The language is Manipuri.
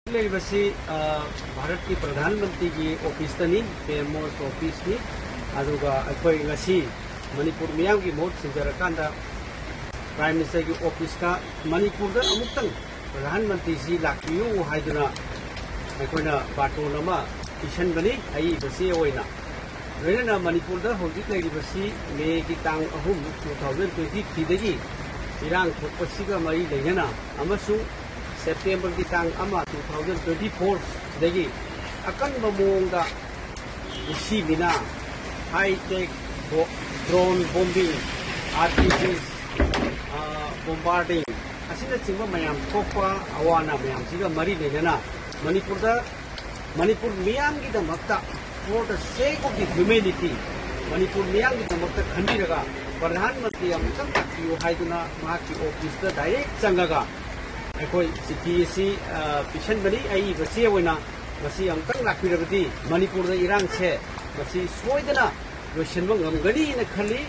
भारत की प्रधानमंत्री की ऑफिस PMO ऑफिस की मणिपुर मियाम की मोट सिंजरकांदा प्राइम मिनिस्टर की ऑफिस का मणिपुर प्रधानमंत्री से लाक्पियो हाइदुना अखोइना बाटोन अमा इशनबनी आई बसी ओइना लोइना मणिपुर हौजिक लेरिबसी मे की तांग 2023 दगी इरांग थोपसिगा मरी लेना अमसु सेप्टेम्बर की तांग 2024 दगी अकन बमोंगा इसी बिना हाई टेक ड्रोन बॉम्बिंग आर्टिफिस बॉम्बार्डिंग असिनचिंग मयाम थोपा अवाना मयाम सिगा मरी लेना मणिपुर मियाम की दमकता for the sake of the humanity Manipur मियाम की दमकता खंडिरगा प्रधानमंत्री अमतंग ताकियो हाइदुना माकी ऑफिस दा डायरेक्ट चंगगा अखोई चिठी सी पिसनबनी आई बसी ओइना बसी अमतंग लाखिरबदी मणिपुर दा इरांग से बसी सोइदना लोइसनबो ngमगनी न खली